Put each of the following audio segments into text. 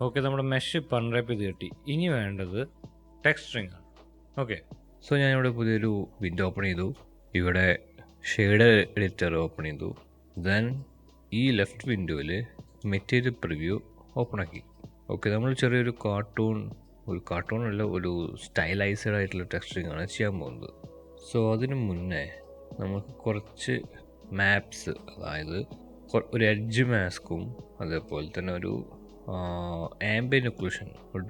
Okay, നമ്മുടെ mesh ഇപ്പോൾ unwrap ചെയ്ത് കിട്ടി. ഇനി വേണ്ടത് ടെക്സ്ചറിങ് ആണ്. ഓക്കെ, സോ ഞാനിവിടെ പുതിയൊരു വിൻഡോ ഓപ്പൺ ചെയ്തു. ഇവിടെ ഷെയ്ഡ് എഡിറ്റർ ഓപ്പൺ ചെയ്തു. ദെൻ ഈ ലെഫ്റ്റ് വിൻഡോയിൽ മെറ്റീരിയൽ പ്രിവ്യൂ ഓപ്പൺ ആക്കി. ഓക്കെ, നമ്മൾ ചെറിയൊരു കാർട്ടൂണല്ല, ഒരു സ്റ്റൈലൈസ്ഡ് ആയിട്ടുള്ള ടെക്സ്ചറിങ് ആണ് ചെയ്യാൻ പോകുന്നത്. സോ അതിന് മുന്നേ നമുക്ക് കുറച്ച് മാപ്സ്, അതായത് ഒരു എഡ്ജ് മാസ്കും അതേപോലെ തന്നെ ഒരു ആംബിയൻ്റ് ഒക്ലൂഷൻ, ഒരു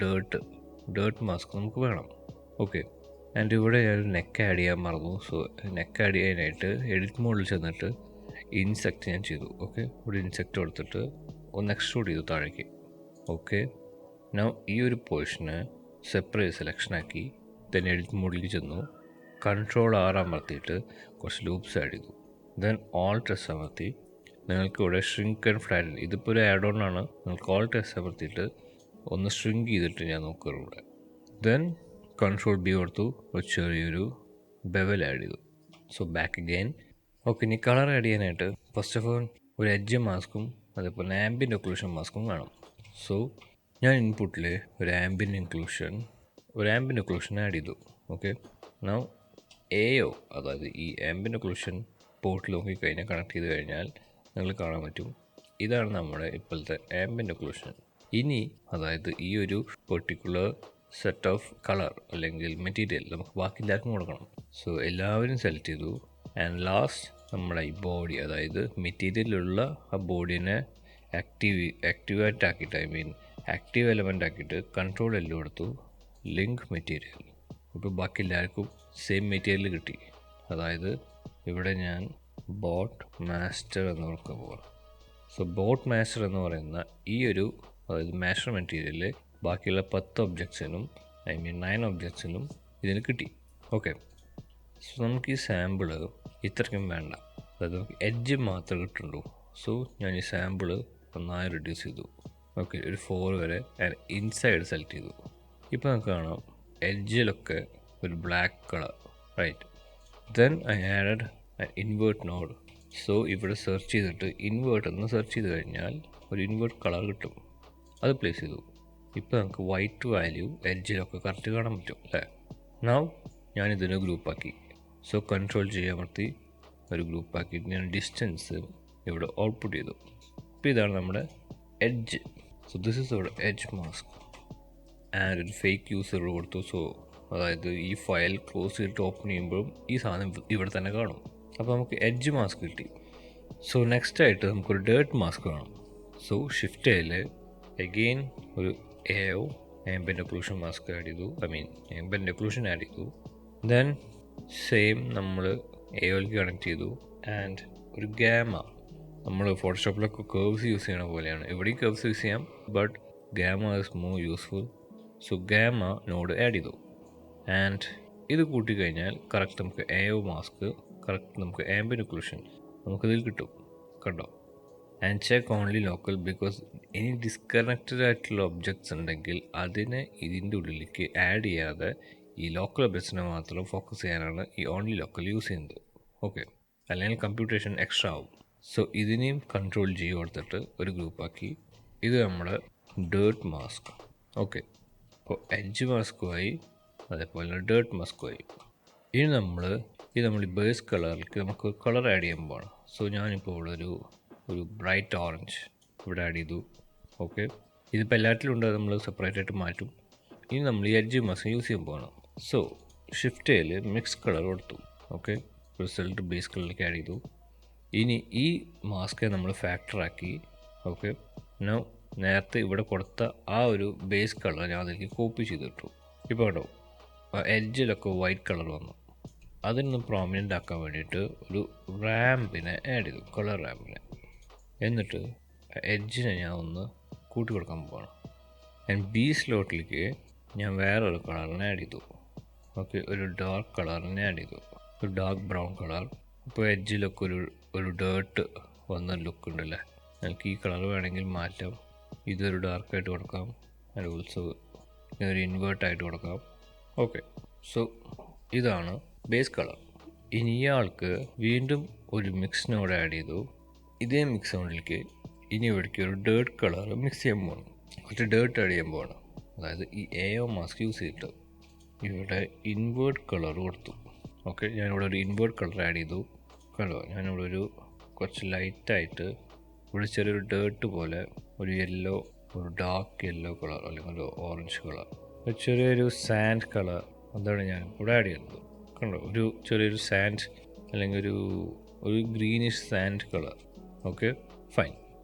ഡേർട്ട് മാസ്ക് നമുക്ക് വേണം. ഓക്കെ, ആൻഡ് ഇവിടെ ഞാൻ നെക്ക് ആഡ് ചെയ്യാൻ മറന്നു. സോ നെക്ക് ആഡ് ചെയ്യാനായിട്ട് എഡിറ്റ് മോഡിൽ ചെന്നിട്ട് ഇൻസെക്റ്റ് ഞാൻ ചെയ്തു. ഓക്കെ, ഒരു ഇൻസെക്റ്റ് കൊടുത്തിട്ട് ഒന്ന് എക്സ്ട്രൂഡ് ചെയ്തു താഴേക്ക്. ഓക്കെ, ഞാൻ ഈ ഒരു പോർഷന് സെപ്പറേറ്റ് സെലക്ഷനാക്കി ദെൻ എഡിറ്റ് മോഡിലേക്ക് ചെന്നു. Ctrl R അമർത്തിയിട്ട് കുറച്ച് ലൂപ്സ് ആഡ് ചെയ്തു. ദെൻ Alt S അമർത്തി നിങ്ങൾക്ക് ഇവിടെ ഷ്രിങ്ക് ആൻഡ് ഫ്ലാറ്റൻ, ഇതിപ്പോൾ ഒരു ആഡ് ഓൺ ആണ്. നിങ്ങൾക്ക് Alt S അമർത്തിയിട്ട് ഒന്ന് ഷ്രിങ്ക് ചെയ്തിട്ട് ഞാൻ നോക്കുകയുള്ളൂ ഇവിടെ. ദെൻ Ctrl B കൊടുത്തു, ഒരു ചെറിയൊരു ബെവൽ ആഡ് ചെയ്തു. So back again. ഓക്കെ, ഇനി കളർ ആഡ് ചെയ്യാനായിട്ട് ഫസ്റ്റ് ഓഫ് ഓൾ ഒരു എഡ്ജ് മാസ്കും അതേപോലെ ആംബിയൻ്റ് ഒക്ലൂഷൻ മാസ്കും വേണം. സോ ഞാൻ ഇൻപുട്ടിൽ ഒരു ആംബിയൻ്റ് ഒക്ലൂഷൻ ആഡ് ചെയ്തു. ഓക്കെ, നൗ AO, അതായത് ഈ ആംബിയൻ്റ് ഒക്ലൂഷൻ പോർട്ടിൽ നോക്കിക്കഴിഞ്ഞാൽ കണക്ട് ചെയ്ത് കഴിഞ്ഞാൽ നിങ്ങൾ കാണാൻ പറ്റും, ഇതാണ് നമ്മുടെ ഇപ്പോഴത്തെ ആംബിയൻ്റ് ഒക്ലൂഷൻ. ഇനി അതായത് ഈ ഒരു പെർട്ടിക്കുലർ സെറ്റ് ഓഫ് കളർ അല്ലെങ്കിൽ മെറ്റീരിയൽ നമുക്ക് ബാക്കി എല്ലാവർക്കും കൊടുക്കണം. സോ എല്ലാവരും സെലക്ട് ചെയ്തു. ആൻഡ് ലാസ്റ്റ് നമ്മുടെ ഈ ബോഡി, അതായത് മെറ്റീരിയലുള്ള ആ ബോഡീനെ ആക്റ്റീവേറ്റ് ആക്കിയിട്ട് ആക്റ്റീവ് എലമെൻ്റ് ആക്കിയിട്ട് Ctrl L കൊടുത്തു, ലിങ്ക് മെറ്റീരിയൽ. ഇപ്പോൾ ബാക്കി എല്ലാവർക്കും സെയിം മെറ്റീരിയൽ കിട്ടി. അതായത് ഇവിടെ ഞാൻ ബോട്ട് മാസ്റ്റർ എന്ന് കൊടുക്കാൻ പോവാം. സോ ബോട്ട് മാസ്റ്റർ എന്ന് പറയുന്ന ഈ ഒരു, അതായത് മാസ്റ്റർ മെറ്റീരിയൽ ബാക്കിയുള്ള 10 ഒബ്ജക്ട്സിനും 9 ഒബ്ജക്ട്സിനും ഇതിന് കിട്ടി. ഓക്കെ, സോ നമുക്ക് ഈ സാമ്പിള് ഇത്രയ്ക്കും വേണ്ട, അതായത് നമുക്ക് എഡ്ജ് മാത്രമേ കിട്ടുള്ളൂ. സോ ഞാൻ ഈ സാമ്പിള് നന്നായി റിഡ്യൂസ് ചെയ്തു. ഓക്കെ, ഒരു 4 വരെ ഇൻസൈഡ് സെലക്ട് ചെയ്തു. ഇപ്പോൾ നമുക്ക് കാണാം എഡ്ജിലൊക്കെ ഒരു black colour, right. Then I added invert node. So ഇവിടെ സെർച്ച് ചെയ്തിട്ട് ഇൻവേർട്ട് എന്ന് സെർച്ച് ചെയ്ത് കഴിഞ്ഞാൽ ഒരു ഇൻവേർട്ട് കളർ കിട്ടും, അത് പ്ലേസ് ചെയ്തു. ഇപ്പോൾ നമുക്ക് വൈറ്റ് വാല്യൂ എഡ്ജിലൊക്കെ കറക്റ്റ് കാണാൻ പറ്റും അല്ലേ. നൗ ഞാനിതിനെ ഗ്രൂപ്പാക്കി. സോ Ctrl G അമർത്തി ഒരു ഗ്രൂപ്പാക്കിയിട്ട് ഞാൻ ഡിസ്റ്റൻസ് ഇവിടെ ഔട്ട്പുട്ട് ചെയ്തു. ഇപ്പോൾ ഇതാണ് നമ്മുടെ edge. So this is our edge mask. And ഒരു ഫേക്ക് യൂസർ കൊടുത്തു. സോ അതായത് ഈ ഫയൽ ക്ലോസ് ചെയ്തിട്ട് ഓപ്പൺ ചെയ്യുമ്പോഴും ഈ സാധനം ഇവിടെ തന്നെ കാണും. അപ്പോൾ നമുക്ക് എഡ്ജ് മാസ്ക് കിട്ടി. സോ നെക്സ്റ്റ് ആയിട്ട് നമുക്കൊരു ഡേർട്ട് മാസ്ക് വേണം. സോ ഷിഫ്റ്റ് L അഗെയിൻ ഒരു AO ambient occlusion mask add ചെയ്തു, ആംബിയൻ്റ് ഒക്ലൂഷൻ ആഡ് ചെയ്തു. ദെൻ സെയിം നമ്മൾ AOയിലേക്ക് കണക്ട് ചെയ്തു. ആൻഡ് ഒരു ഗാമ, നമ്മൾ ഫോട്ടോഷോപ്പിലൊക്കെ കേർവ്സ് യൂസ് ചെയ്യണ പോലെയാണ് ഇവിടെയും കേർവ്സ് യൂസ് ചെയ്യാം, but gamma is more useful. So gamma node add ചെയ്തു. ആൻഡ് ഇത് കൂട്ടിക്കഴിഞ്ഞാൽ കറക്റ്റ് നമുക്ക് AO മാസ്ക്, കറക്റ്റ് നമുക്ക് ആംബിയൻ്റ് ഒക്ലൂഷൻ നമുക്കിതിൽ കിട്ടും, കണ്ടോ. And cheque only local, because ഇനി ഡിസ്കണക്റ്റഡ് ആയിട്ടുള്ള ഒബ്ജക്ട്സ് ഉണ്ടെങ്കിൽ അതിനെ ഇതിൻ്റെ ഉള്ളിലേക്ക് ആഡ് ചെയ്യാതെ ഈ ലോക്കൽ ഒബ്ജക്ട്സിനെ മാത്രം ഫോക്കസ് ചെയ്യാനാണ് ഈ ഓൺലി ലോക്കൽ യൂസ് ചെയ്യുന്നത്. ഓക്കെ, അല്ലെങ്കിൽ കമ്പ്യൂട്ടേഷൻ എക്സ്ട്രാ ആവും. സോ ഇതിനെയും Ctrl G കൊടുത്തിട്ട് ഒരു ഗ്രൂപ്പാക്കി. ഇത് നമ്മുടെ ഡേർട്ട് മാസ്ക്. ഓക്കെ, അപ്പോൾ എഡ്ജ് മാസ്കുമായി അതേപോലെ ഡേർട്ട് മാസ്കുമായി. ഇനി നമ്മൾ ഈ ബേസ് കളറിലേക്ക് നമുക്ക് കളർ ആഡ് ചെയ്യാൻ പോകണം. സോ ഞാനിപ്പോൾ ഇവിടെ ഒരു ബ്രൈറ്റ് ഓറഞ്ച് ഇവിടെ ആഡ് ചെയ്തു. ഓക്കെ, ഇതിപ്പോൾ എല്ലാറ്റിലും ഉണ്ട്, നമ്മൾ സെപ്പറേറ്റ് ആയിട്ട് മാറ്റും. ഇനി നമ്മൾ ഈ എഡ്ജ് മാസ്ക് യൂസ് ചെയ്യാൻ പോകണം. So shift L mix colour കൊടുത്തു. ഓക്കെ, റിസൾട്ട് ബേസ് കളറിലേക്ക് ആഡ് ചെയ്തു. ഇനി ഈ മാസ്കെ നമ്മൾ ഫാക്ടറാക്കി. ഓക്കെ, നൗ നേരത്തെ ഇവിടെ കൊടുത്ത ആ ഒരു ബേസ് കളർ ഞാൻ അതിലേക്ക് കോപ്പി ചെയ്തിട്ടു. ഇപ്പോൾ കേട്ടോ എഡ്ജിലൊക്കെ വൈറ്റ് കളർ വന്നു. അതിനൊന്ന് പ്രോമിനൻ്റ് ആക്കാൻ വേണ്ടിയിട്ട് ഒരു റാമ്പിനെ ആഡ് ചെയ്തു, കളർ റാമ്പിനെ. എന്നിട്ട് എഡ്ജിനെ ഞാൻ ഒന്ന് കൂട്ടി കൊടുക്കാൻ പോകണം. ആൻഡ് B സ്ലോട്ടിലേക്ക് ഞാൻ വേറൊരു കളറിനെ ആഡ് ചെയ്തു. ഓക്കെ, ഒരു ഡാർക്ക് കളറിനെ ആഡ് ചെയ്തു, ഒരു ഡാർക്ക് ബ്രൗൺ കളർ. ഇപ്പോൾ എഡ്ജിലൊക്കെ ഒരു ഡേർട്ട് വന്ന ലുക്ക് ഉണ്ടല്ലേ. നമുക്ക് ഈ കളർ വേണമെങ്കിൽ മാറ്റാം. ഇതൊരു ഡാർക്കായിട്ട് കൊടുക്കാം, ആൻഡ് ഓൾസോ ഇതൊരു ഇൻവേർട്ടായിട്ട് കൊടുക്കാം. ഓക്കെ, സോ ഇതാണ് ബേസ് കളർ. ഇനി ഇയാൾക്ക് വീണ്ടും ഒരു മിക്സ് നോഡ് ആഡ് ചെയ്തു. ഇതേ മിക്സ് നോഡിലേക്ക് ഇനി ഇവിടേക്ക് ഒരു ഡേർട്ട് കളർ മിക്സ് ചെയ്യാൻ പോകണം. കുറച്ച് ഡേർട്ട് ആഡ് ചെയ്യാൻ പോവാണ്. അതായത് ഈ AO മാസ്ക് യൂസ് ചെയ്തിട്ട് ഇവിടെ ഇൻവേർട്ട് കളർ കൊടുത്തു. ഓക്കെ, ഞാനിവിടെ ഒരു ഇൻവേർട്ട് കളർ ആഡ് ചെയ്തു. കണ്ടോ, ഞാനിവിടെ ഒരു കുറച്ച് ലൈറ്റായിട്ട് ഇവിടെ ചെറിയൊരു ഡേർട്ട് പോലെ ഒരു യെല്ലോ, ഒരു ഡാർക്ക് യെല്ലോ കളർ അല്ലെങ്കിൽ ഒരു ഓറഞ്ച് കളർ, ഒരു ചെറിയൊരു സാൻഡ് കളർ, അതാണ് ഞാൻ ഇവിടെ ആഡ് ചെയ്യുന്നത്. കണ്ടോ, ഒരു ചെറിയൊരു സാൻഡ് അല്ലെങ്കിൽ ഒരു greenish sand colour. Okay, fine.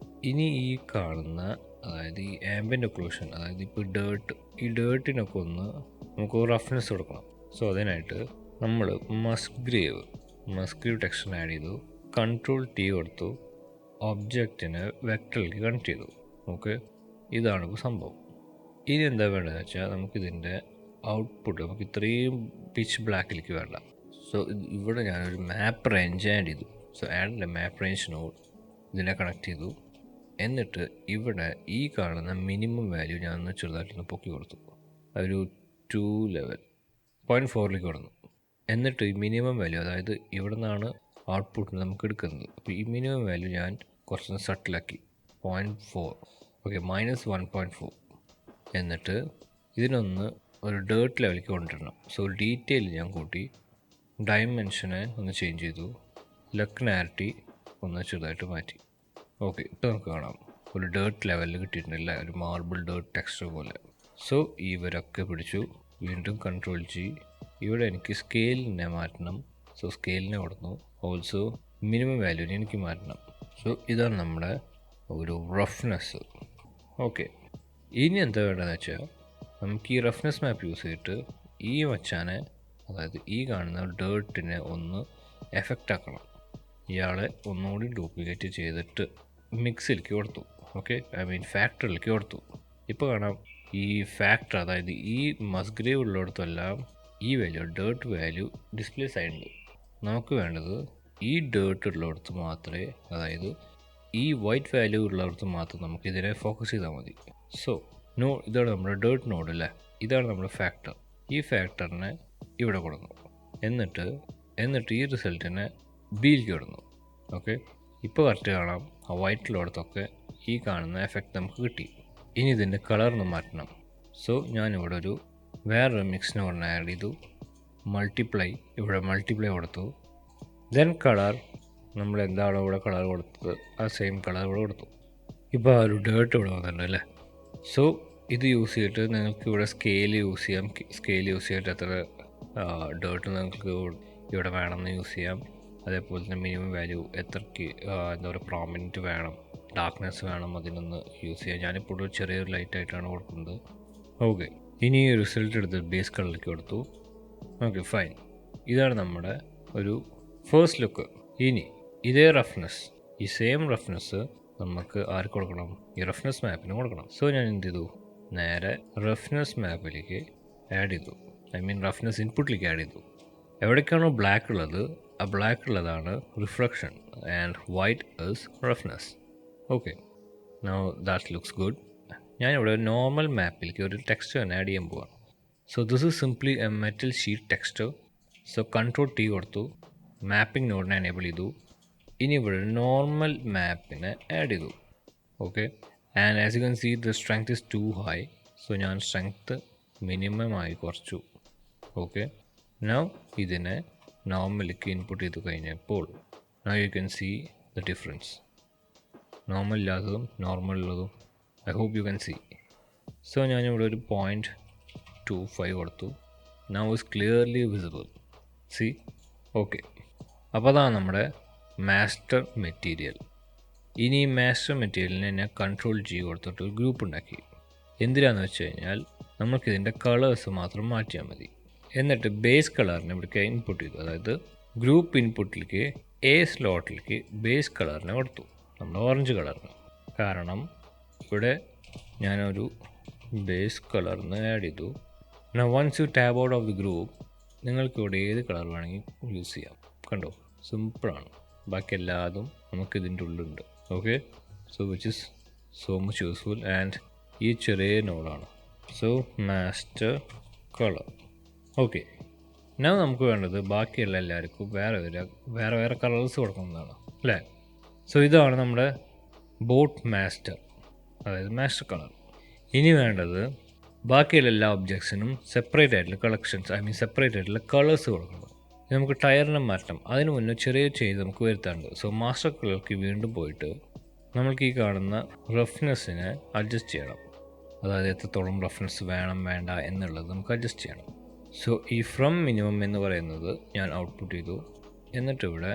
ഇനി ഈ കാണുന്ന അതായത് ഈ ആംബിയൻ്റ് ഒക്ലൂഷൻ, അതായത് ഇപ്പോൾ ഈ ഡേർട്ടിനൊക്കെ ഒന്ന് നമുക്ക് റഫ്നെസ് കൊടുക്കണം. സോ അതിനായിട്ട് നമ്മൾ മസ്ഗ്രേവ് ടെക്സ്ചർ ആഡ് ചെയ്തു, Ctrl+T കൊടുത്തു, ഒബ്ജക്റ്റിനെ വെക്ടറിലേക്ക് കണക്ട് ചെയ്തു. ഓക്കെ, ഇതാണ് ഇപ്പോൾ സംഭവം. ഇനി എന്താ വേണ്ടതെന്ന് വെച്ചാൽ നമുക്കിതിൻ്റെ ഔട്ട്പുട്ട് നമുക്ക് ഇത്രയും പിച്ച് ബ്ലാക്കിലേക്ക് വേണ്ട. സോ ഇവിടെ ഞാനൊരു മാപ്പ് റേഞ്ച് ആഡ് ചെയ്തു. സോ ആഡ് മാപ്പ് റേഞ്ച് നോഡ് ഇതിനെ കണക്ട് ചെയ്തു. എന്നിട്ട് ഇവിടെ ഈ കാണുന്ന മിനിമം വാല്യൂ ഞാനൊന്ന് ചെറുതായിട്ടൊന്ന് പൊക്കി കൊടുത്തു, ഒരു 0.4ലേക്ക് കൊടുത്തു. എന്നിട്ട് ഈ മിനിമം വാല്യൂ, അതായത് ഇവിടെ നിന്നാണ് ഔട്ട്പുട്ട് നമുക്ക് എടുക്കുന്നത്. അപ്പോൾ ഈ മിനിമം വാല്യൂ ഞാൻ കുറച്ചൊന്ന് സട്ടിലാക്കി 0.4. ഓക്കെ, -1.4. എന്നിട്ട് ഇതിനൊന്ന് ഒരു ഡേർട്ട് ലെവലിലേക്ക് കൊണ്ടുവരണം. സോ ഡീറ്റെയിൽ ഞാൻ കൂട്ടി, ഡയമെൻഷനെ ഒന്ന് ചേഞ്ച് ചെയ്തു, ലക്നാരിറ്റി ഒന്ന് ചെറുതായിട്ട് മാറ്റി. ഓക്കെ, ഇപ്പോൾ നമുക്ക് കാണാം ഒരു ഡേർട്ട് ലെവലിൽ കിട്ടിയിട്ടുണ്ടല്ല, ഒരു മാർബിൾ ഡേർട്ട് ടെക്സ്ചർ പോലെ. സോ ഇവരൊക്കെ പിടിച്ചു. വീണ്ടും Ctrl+G. ഇവിടെ എനിക്ക് സ്കെയിലിനെ മാറ്റണം. സോ സ്കെയിലിനെ കൊടുത്തു. ഓൾസോ മിനിമം വാല്യൂവിനെ എനിക്ക് മാറ്റണം. സോ ഇതാണ് നമ്മുടെ ഒരു റഫ്നെസ്. ഓക്കെ, ഇനി എന്താ വേണ്ടതെന്ന് വെച്ചാൽ നമുക്ക് ഈ റഫ്നെസ് മാപ്പ് യൂസ് ചെയ്തിട്ട് ഈ മച്ചാനെ, അതായത് ഈ കാണുന്ന ഡേർട്ടിനെ ഒന്ന് എഫക്റ്റ് ആക്കണം. ഇയാളെ ഒന്നുകൂടി ഡ്യൂപ്ലിക്കേറ്റ് ചെയ്തിട്ട് മിക്സിലേക്ക് കൊടുത്തു. ഓക്കെ, ഫാക്ടറിയിലേക്ക് കൊടുത്തു. ഇപ്പോൾ കാണാം ഈ ഫാക്ടർ, അതായത് ഈ മസ്ഗ്രേവ് ഉള്ളിടത്തെല്ലാം ഈ വാല്യൂ, ഡേർട്ട് വാല്യൂ ഡിസ്പ്ലേ ആയിട്ടുണ്ട്. നമുക്ക് വേണ്ടത് ഈ ഡേർട്ട് ഉള്ളിടത്ത് മാത്രമേ, അതായത് ഈ വൈറ്റ് വാല്യൂ ഉള്ളിടത്ത് മാത്രം നമുക്ക് ഇതിനെ ഫോക്കസ് ചെയ്താൽ മതി. സോ ഇതാണ് നമ്മുടെ ഡേർട്ട് നോഡ് അല്ലേ, ഇതാണ് നമ്മുടെ ഫാക്ടർ. ഈ ഫാക്ടറിനെ ഇവിടെ കൊടുക്കുന്നു. എന്നിട്ട് ഈ റിസൾട്ടിനെ ബിയിലേക്ക് ഇടുന്നു. ഓക്കെ, ഇപ്പോൾ കറക്റ്റ് കാണാം ആ വൈറ്റിലോടത്തൊക്കെ ഈ കാണുന്ന എഫക്റ്റ് നമുക്ക് കിട്ടി. ഇനി ഇതിൻ്റെ കളറിന് മാറ്റണം. സോ ഞാനിവിടെ വേറൊരു മിക്സ് നോഡിനെ ആഡ് ചെയ്തു, ഇവിടെ മൾട്ടിപ്ലൈ കൊടുത്തു. ദെൻ കളർ, നമ്മൾ എന്താണോ ഇവിടെ കളർ കൊടുത്തത് ആ സെയിം കളർ ഇവിടെ കൊടുത്തു. ഇപ്പോൾ ആ ഒരു ഡേർട്ട് ഇവിടെ വന്നിട്ടുണ്ട് അല്ലേ. സോ ഇത് യൂസ് ചെയ്തിട്ട് നിങ്ങൾക്ക് ഇവിടെ സ്കെയിൽ യൂസ് ചെയ്യാം. സ്കെയിൽ യൂസ് ചെയ്തിട്ട് എത്ര ഡേർട്ട് നിങ്ങൾക്ക് ഇവിടെ വേണമെന്ന് യൂസ് ചെയ്യാം. അതേപോലെ തന്നെ മിനിമം വാല്യൂ എത്രയ്ക്ക് എന്താ പറയുക പ്രോമിനൻറ്റ് വേണം, ഡാർക്ക്നെസ് വേണം, അതിനൊന്ന് യൂസ് ചെയ്യാം. ഞാനിപ്പോൾ ഒരു ചെറിയൊരു ലൈറ്റായിട്ടാണ് കൊടുക്കുന്നത്. ഓക്കെ, ഇനി റിസൾട്ട് എടുത്ത് ബേസ് കളറിലേക്ക് കൊടുത്തു. Okay, fine. ഇതാണ് നമ്മുടെ ഒരു ഫസ്റ്റ് ലുക്ക്. ഇനി ഇതേ റഫ്നെസ്, ഈ സെയിം റഫ്നെസ് നമുക്ക് ആർക്ക് കൊടുക്കണം? ഈ റഫ്നെസ് മാപ്പിന് കൊടുക്കണം. സോ ഞാൻ എന്ത് ചെയ്തു, നേരെ റഫ്നെസ് മാപ്പിലേക്ക് ആഡ് ചെയ്തു, റഫ്നെസ് ഇൻപുട്ടിലേക്ക് ആഡ് ചെയ്തു. എവിടേക്കാണോ ബ്ലാക്ക് ഉള്ളത് ആ ബ്ലാക്ക് ഉള്ളതാണ് reflection and white is roughness. Okay, now that looks good. ഞാനിവിടെ നോർമൽ മാപ്പിലേക്ക് ഒരു ടെക്സ്റ്റർ ആഡ് ചെയ്യാൻ പോവാണ്. So this is simply a metal sheet texture. So Ctrl+T കൊടുത്തു, മാപ്പിംഗ് നോഡിനെ എനേബിൾ ചെയ്തു. ഇനി ഇവിടെ നോർമൽ മാപ്പിനെ ആഡ് ചെയ്തു. Okay, and as you can see the strength is too high. So ഞാൻ സ്ട്രെങ്ത് മിനിമമായി കുറച്ചു. ഓക്കെ, നൗ ഇതിനെ നോർമലിലേക്ക് ഇൻപുട്ട് ചെയ്ത് കഴിഞ്ഞപ്പോൾ now you can see the difference. Normal ഇല്ലാത്തതും നോർമൽ ഉള്ളതും I hope you can see. So ഞാനിവിടെ ഒരു 0.25 കൊടുത്തു. Now is clearly visible. See, okay. അപ്പോൾ അതാണ് നമ്മുടെ മാസ്റ്റർ മെറ്റീരിയൽ. ഇനി ഈ മാസ്റ്റർ മെറ്റീരിയലിനെ ഞാൻ Ctrl+G കൊടുത്തിട്ട് ഒരു ഗ്രൂപ്പ് ഉണ്ടാക്കി. എന്തിനാന്ന് വെച്ച് കഴിഞ്ഞാൽ നമുക്കിതിൻ്റെ കളേഴ്സ് മാത്രം മാറ്റിയാൽ മതി. എന്നിട്ട് ബേസ് കളറിനെ ഇവിടേക്ക് ഇൻപുട്ട് ചെയ്തു. അതായത് ഗ്രൂപ്പ് ഇൻപുട്ടിലേക്ക് സ്ലോട്ടിലേക്ക് ബേസ് കളറിനെ കൊടുത്തു, നമ്മുടെ ഓറഞ്ച് കളറിന്. കാരണം ഇവിടെ ഞാനൊരു ബേസ് കളറിന് ആഡ് ചെയ്തു. Once you tab out of the group നിങ്ങൾക്ക് ഇവിടെ ഏത് കളർ വേണമെങ്കിൽ യൂസ് ചെയ്യാം. കണ്ടോ, സിമ്പിളാണ്. ബാക്കി എല്ലാതും നമുക്ക് ഇതിൻ്റെ ഉള്ളിലുണ്ട്. Okay, so which is so much useful. And ഈ ചെറിയ നോഡാണ്. So master colour. ഓക്കെ, ഞാൻ നമുക്ക് വേണ്ടത് ബാക്കിയുള്ള എല്ലാവർക്കും വേറെ കളേഴ്സ് കൊടുക്കുന്നതാണ് അല്ലേ. സോ ഇതാണ് നമ്മുടെ ബോട്ട് മാസ്റ്റർ, അതായത് മാസ്റ്റർ കളർ. ഇനി വേണ്ടത് ബാക്കിയുള്ള എല്ലാ ഒബ്ജക്ട്സിനും സെപ്പറേറ്റ് ആയിട്ടുള്ള കളക്ഷൻസ് സെപ്പറേറ്റ് ആയിട്ടുള്ള കളേഴ്സ് കൊടുക്കണം. നമുക്ക് ടയറിനെ മാറ്റണം. അതിന് മുന്നേ ചെറിയ ചേഞ്ച് നമുക്ക് വരുത്താറുണ്ട്. സോ മാസ്റ്റർ കളർക്ക് വീണ്ടും പോയിട്ട് നമ്മൾക്ക് ഈ കാണുന്ന റഫ്നെസ്സിനെ അഡ്ജസ്റ്റ് ചെയ്യണം. അതായത് എത്രത്തോളം റഫ്നെസ് വേണം വേണ്ട എന്നുള്ളത് നമുക്ക് അഡ്ജസ്റ്റ് ചെയ്യണം. സോ ഈ ഫ്രം മിനിമം എന്ന് പറയുന്നത് ഞാൻ ഔട്ട്പുട്ട് ചെയ്തു. എന്നിട്ട് ഇവിടെ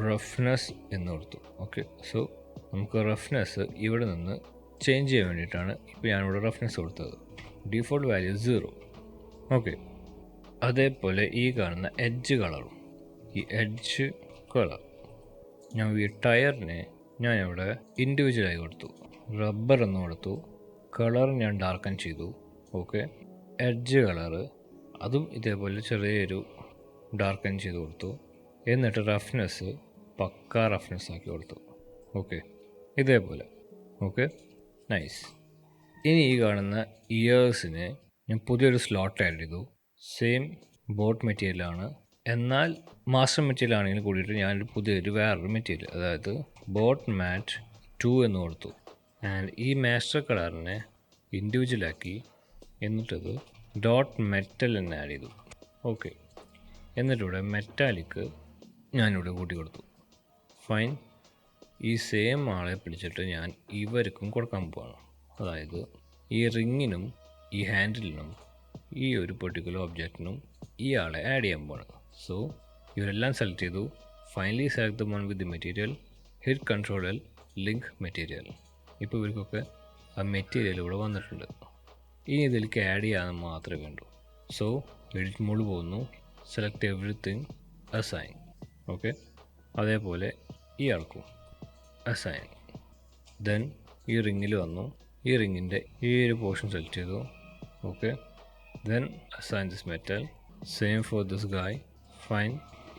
റഫ്നെസ് എന്ന് കൊടുത്തു. ഓക്കെ, സോ നമുക്ക് റഫ്നെസ് ഇവിടെ നിന്ന് ചേഞ്ച് ചെയ്യാൻ വേണ്ടിയിട്ടാണ് ഇപ്പോൾ ഞാനിവിടെ റഫ്നെസ് കൊടുത്തത്. Default value 0. ഓക്കെ, അതേപോലെ ഈ കാണുന്ന എഡ്ജ് കളറും, ഈ എഡ്ജ് കളർ ഞാൻ ഈ ടയറിനെ ഞാനിവിടെ ഇൻഡിവിജ്വലായി കൊടുത്തു. റബ്ബർ എന്ന് കൊടുത്തു. കളർ ഞാൻ ഡാർക്കൻ ചെയ്തു. ഓക്കെ, എഡ്ജ് കളറ് അതും ഇതേപോലെ ചെറിയൊരു ഡാർക്കൻ ചെയ്ത് കൊടുത്തു. എന്നിട്ട് റഫ്നെസ് പക്ക റഫ്നെസ് ആക്കി കൊടുത്തു. ഓക്കെ, ഇതേപോലെ. Okay, nice. ഇനി ഈ കാണുന്ന ഇയേഴ്സിന് ഞാൻ പുതിയൊരു സ്ലോട്ട് ആഡ് ചെയ്തു. സെയിം ബോട്ട് മെറ്റീരിയലാണ്, എന്നാൽ മാസ്റ്റർ മെറ്റീരിയൽ ആണെങ്കിൽ കൂടിയിട്ട് ഞാനൊരു പുതിയൊരു വേറൊരു മെറ്റീരിയൽ, അതായത് ബോട്ട് മാറ്റ് 2 എന്ന് കൊടുത്തു. ആൻഡ് ഈ മാസ്റ്റർ കളറിനെ ഇൻഡിവിജ്വലാക്കി എന്നിട്ടത് ഡോട്ട് മെറ്റൽ എന്ന് ആഡ് ചെയ്തു. ഓക്കെ, എന്നിട്ടിവിടെ മെറ്റാലിക്ക് ഞാനിവിടെ കൂട്ടി കൊടുത്തു. ഫൈൻ. ഈ സെയിം ആളെ പിടിച്ചിട്ട് ഞാൻ ഇവർക്കും കൊടുക്കാൻ പോവാണ്. അതായത് ഈ റിങ്ങിനും ഈ ഹാൻഡിലിനും ഈ ഒരു പെർട്ടിക്കുലർ ഒബ്ജക്റ്റിനും ഈ ആളെ ആഡ് ചെയ്യാൻ പോവാണ്. സോ ഇവരെല്ലാം സെലക്ട് ചെയ്തു. Finally select the one with the material, hit control L, link material. ഇപ്പോൾ ഇവർക്കൊക്കെ ആ മെറ്റീരിയൽ ഇവിടെ വന്നിട്ടുണ്ട്. ഇനി ഇതിലേക്ക് ആഡ് ചെയ്യാൻ മാത്രമേ വേണ്ടൂ. സോ എഡിറ്റ് മോഡ് പോകുന്നു, സെലക്ട് എവറിത്തിങ്, അസൈൻ. ഓക്കെ, അതേപോലെ ഈ ആൾക്കും അസൈൻ. ദെൻ ഈ റിങ്ങിൽ വന്നു. ഈ റിങ്ങിൻ്റെ ഈ ഒരു പോർഷൻ സെലക്ട് ചെയ്തു. Okay, then assign this metal, same for this guy. Fine.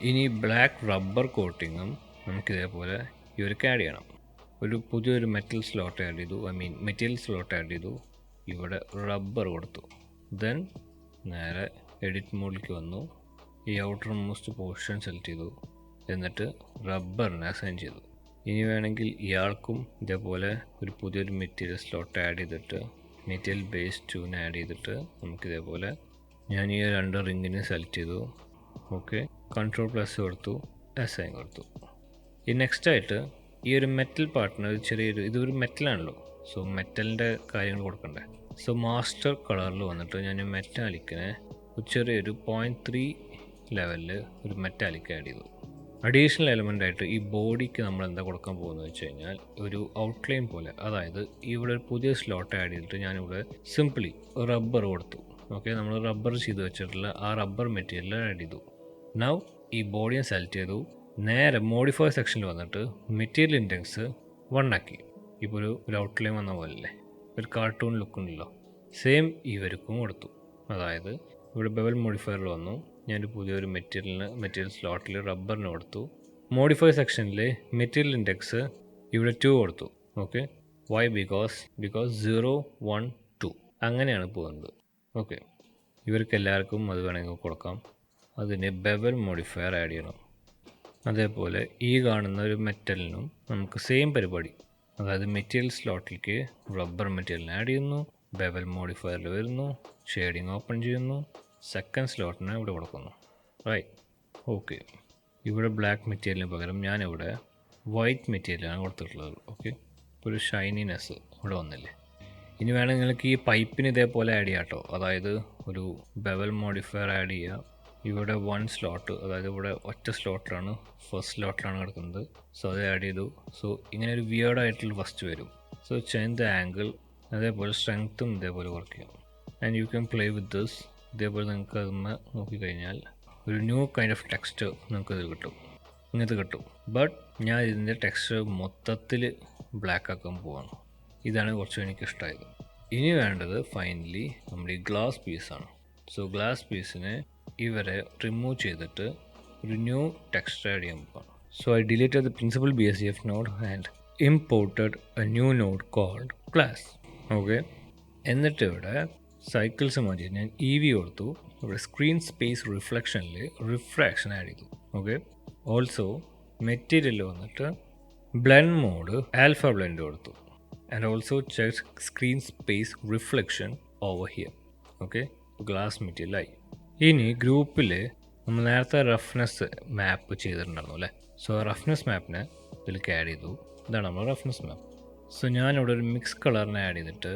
ഇനി ബ്ലാക്ക് റബ്ബർ കോട്ടിങ്ങും നമുക്കിതേപോലെ ഇവർക്ക് ആഡ് ചെയ്യണം. ഒരു പുതിയൊരു മെറ്റൽ സ്ലോട്ട് ആഡ് ചെയ്തു, മെറ്റീരിയൽ സ്ലോട്ട് ആഡ് ചെയ്തു. ഇവിടെ റബ്ബർ കൊടുത്തു. ദെൻ നേരെ എഡിറ്റ് മോഡിലേക്ക് വന്നു. ഈ ഔട്ടർ മോസ്റ്റ് പോർഷൻ സെലക്ട് ചെയ്തു. എന്നിട്ട് റബ്ബറിനെ അസൈൻ ചെയ്തു. ഇനി വേണമെങ്കിൽ ഇയാൾക്കും ഇതേപോലെ ഒരു പുതിയൊരു മെറ്റീരിയൽ സ്ലോട്ട് ആഡ് ചെയ്തിട്ട് മെറ്റീരിയൽ ബേസ് 2 ആഡ് ചെയ്തിട്ട് നമുക്കിതേപോലെ ഞാൻ ഈ 2 റിങ്ങിനെ സെലക്ട് ചെയ്തു. ഓക്കെ, കൺട്രോൾ പ്ലസ് കൊടുത്തു, അസൈൻ കൊടുത്തു. ഈ നെക്സ്റ്റായിട്ട് ഈ ഒരു മെറ്റൽ പാർട്ടിന് ചെറിയൊരു ഇതൊരു മെറ്റലാണല്ലോ, സോ മെറ്റലിൻ്റെ കാര്യങ്ങൾ കൊടുക്കണ്ടേ. സോ മാസ്റ്റർ കളറിൽ വന്നിട്ട് ഞാൻ മെറ്റാലിക്കിനെ ചെറിയൊരു 0.3 ലെവലിൽ ഒരു മെറ്റാലിക് ആഡ് ചെയ്തു. അഡീഷണൽ എലമെൻ്റ് ആയിട്ട് ഈ ബോഡിക്ക് നമ്മൾ എന്താ കൊടുക്കാൻ പോകുന്നത് വെച്ച് കഴിഞ്ഞാൽ ഒരു ഔട്ട്ലൈൻ പോലെ, അതായത് ഇവിടെ ഒരു പുതിയ സ്ലോട്ട് ആഡ് ചെയ്തിട്ട് ഞാനിവിടെ സിംപ്ലി റബ്ബർ കൊടുത്തു. ഓക്കെ, നമ്മൾ റബ്ബർ ചെയ്ത് വെച്ചിട്ടുള്ള ആ റബ്ബർ മെറ്റീരിയൽ ആഡ് ചെയ്തു. നൗ ഈ ബോഡിയെ സെലക്ട് ചെയ്തു. നേരെ മോഡിഫൈ സെക്ഷനിൽ വന്നിട്ട് മെറ്റീരിയൽ ഇൻഡെക്സ് 1 ആക്കി. ഇപ്പോൾ ഒരു ഔട്ട്ലൈൻ വന്ന പോലല്ലേ, ഒരു കാർട്ടൂൺ ലുക്ക് ഉണ്ടല്ലോ. സെയിം ഇവർക്കും കൊടുത്തു. അതായത് ഇവിടെ ബെവൽ മോഡിഫയറിൽ വന്നു. ഞാനൊരു പുതിയൊരു മെറ്റീരിയൽ സ്ലോട്ടിൽ റബ്ബറിന് കൊടുത്തു. മോഡിഫൈ സെക്ഷനിൽ മെറ്റീരിയൽ ഇൻഡെക്സ് ഇവിടെ 2 കൊടുത്തു. Okay, Y? ബിക്കോസ് 0, 1, 2 അങ്ങനെയാണ് പോകുന്നത്. ഓക്കെ, ഇവർക്ക് എല്ലാവർക്കും അത് വേണമെങ്കിൽ കൊടുക്കാം. അതിന് ബെവൽ മോഡിഫയർ ആഡ് ചെയ്യണം. അതേപോലെ ഈ കാണുന്ന ഒരു മെറ്റലിനും നമുക്ക് സെയിം പരിപാടി, അതായത് മെറ്റീരിയൽ സ്ലോട്ടിലേക്ക് റബ്ബർ മെറ്റീരിയൽ ആഡ് ചെയ്യുന്നു, ബെവൽ മോഡിഫയറിൽ വരുന്നു, ഷെയ്ഡിങ് ഓപ്പൺ ചെയ്യുന്നു, സെക്കൻഡ് സ്ലോട്ടിനെ ഇവിടെ കൊടുക്കുന്നു. റൈറ്റ്. ഓക്കെ, ഇവിടെ ബ്ലാക്ക് മെറ്റീരിയലിന് പകരം ഞാനിവിടെ വൈറ്റ് മെറ്റീരിയലാണ് കൊടുത്തിട്ടുള്ളത്. ഓക്കെ, ഇപ്പോൾ ഒരു ഷൈനിനെസ് ഇവിടെ വന്നില്ലേ. ഇനി വേണമെങ്കിൽ നിങ്ങൾക്ക് ഈ പൈപ്പിന് ഇതേപോലെ ആഡ് ചെയ്യാം കേട്ടോ. അതായത് ഒരു ബെവൽ മോഡിഫയർ ആഡ് ചെയ്യുക. ഇവിടെ 1 സ്ലോട്ട്, അതായത് ഇവിടെ ഒറ്റ സ്ലോട്ടിലാണ്, ഫസ്റ്റ് സ്ലോട്ടിലാണ് കിടക്കുന്നത്. സോ അത് ആഡ് ചെയ്തു. സോ ഇങ്ങനെ ഒരു വിയേർഡായിട്ടുള്ള ഫസ്റ്റ് വരും. സോ ചേഞ്ച് ദ ആംഗിൾ, അതേപോലെ സ്ട്രെങ്ത്തും ഇതേപോലെ വർക്ക് ചെയ്യാം. And you can play with this. ഇതേപോലെ നിങ്ങൾക്ക് അതൊന്ന് നോക്കിക്കഴിഞ്ഞാൽ ഒരു ന്യൂ കൈൻഡ് ഓഫ് ടെക്സ്ചർ നമുക്കത് കിട്ടും, ഇങ്ങനത്തെ കിട്ടും. ബട്ട് ഞാൻ ഇതിൻ്റെ ടെക്സ്ചർ മൊത്തത്തിൽ ബ്ലാക്ക് ആക്കാൻ പോവാണ്. ഇതാണ് കുറച്ച് എനിക്കിഷ്ടമായത്. ഇനി വേണ്ടത് ഫൈനലി നമ്മുടെ ഈ ഗ്ലാസ് പീസാണ്. സോ ഗ്ലാസ് പീസിനെ ഇവരെ റിമൂവ് ചെയ്തിട്ട് ഒരു ന്യൂ ടെക്സ്ചർ ആഡ് ചെയ്യാൻ പോവാണ്. So I deleted the principled BSDF node and imported a new node called glass. Okay, എന്നിട്ട് ഇവിടെ സൈക്കിൾസ് മാറ്റി ഞാൻ EV കൊടുത്തു. ഇവിടെ സ്ക്രീൻ സ്പേസ് റിഫ്ലക്ഷനിൽ റിഫ്രാക്ഷൻ ആഡ് ചെയ്തു. ഓക്കെ, ഓൾസോ മെറ്റീരിയൽ വന്നിട്ട് ബ്ലെൻഡ് മോഡ് ആൽഫ ബ്ലെൻഡ് കൊടുത്തു. and also check screen space reflection over here. Okay, glass മെറ്റീരിയലായി. ഇനി ഗ്രൂപ്പിൽ നമ്മൾ നേരത്തെ റഫ്നെസ് മാപ്പ് ചെയ്തിട്ടുണ്ടായിരുന്നു അല്ലേ. സോ റഫ്നെസ് മാപ്പിനെ ഇതിലേക്ക് ആഡ് ചെയ്തു. ഇതാണ് നമ്മൾ റഫ്നെസ് മാപ്പ്. സോ ഞാനിവിടെ ഒരു മിക്സ് കളറിനെ ആഡ് ചെയ്തിട്ട്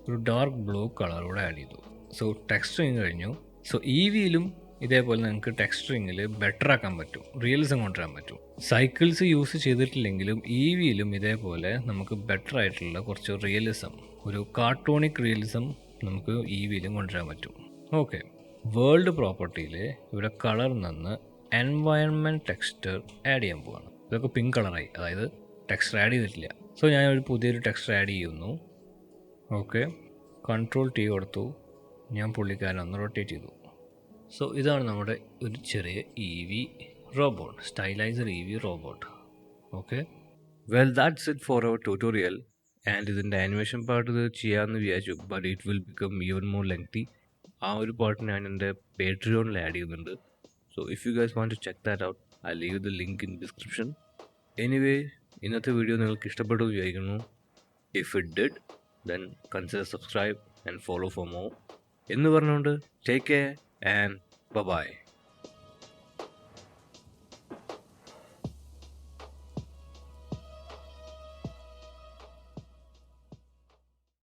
ഒരു ഡാർക്ക് ബ്ലൂ കളർ കൂടെ ആഡ് ചെയ്തു. സോ ടെക്സ്ചറിങ് കഴിഞ്ഞു. സോ ഇ വിയിലും ഇതേപോലെ നിങ്ങൾക്ക് ടെക്സ്ചറിങ്ങിൽ ബെറ്റർ ആക്കാൻ പറ്റും, റിയലിസം കൊണ്ടുവരാൻ പറ്റും. സൈക്കിൾസ് യൂസ് ചെയ്തിട്ടില്ലെങ്കിലും ഇ വിയിലും ഇതേപോലെ നമുക്ക് ബെറ്റർ ആയിട്ടുള്ള കുറച്ച് റിയലിസം, ഒരു കാർട്ടൂണിക് റിയലിസം നമുക്ക് ഇ വിയിലും കൊണ്ടുവരാൻ പറ്റും. ഓക്കെ, വേൾഡ് പ്രോപ്പർട്ടിയിൽ ഇവിടെ കളർ നിന്ന് എൻവയൺമെൻറ്റ് ടെക്സ്ചർ ആഡ് ചെയ്യാൻ പോവാണ്. ഇതൊക്കെ പിങ്ക് കളറായി, അതായത് ടെക്സ്ചർ ആഡ് ചെയ്തിട്ടില്ല. സോ ഞാനൊരു പുതിയൊരു ടെക്സ്ചർ ആഡ് ചെയ്യുന്നു. ഓക്കെ, കൺട്രോൾ ടി കൊടുത്തു. ഞാൻ പുള്ളിക്കാരൻ ഒന്ന് റൊട്ടേറ്റ് ചെയ്തു. സോ ഇതാണ് നമ്മുടെ ഒരു ചെറിയ E V robot, stylized E V robot. Okay, well that's it for our tutorial. And ഇതിൻ്റെ ആനിമേഷൻ പാർട്ട് ഇത് ചെയ്യാമെന്ന് വിചാരിച്ചു, but it will become even more lengthy. ആ ഒരു പാർട്ട് ഞാൻ എൻ്റെ പേട്രിയോണിൽ ആഡ് ചെയ്യുന്നുണ്ട്. So if you guys want to check that out, I leave the link in description. Anyway, ഇന്നത്തെ വീഡിയോ നിങ്ങൾക്ക് ഇഷ്ടപ്പെട്ടു വിചാരിക്കുന്നു. If it did, then consider subscribe and follow for more. എന്ന് പറഞ്ഞുകൊണ്ട് take care and bye bye.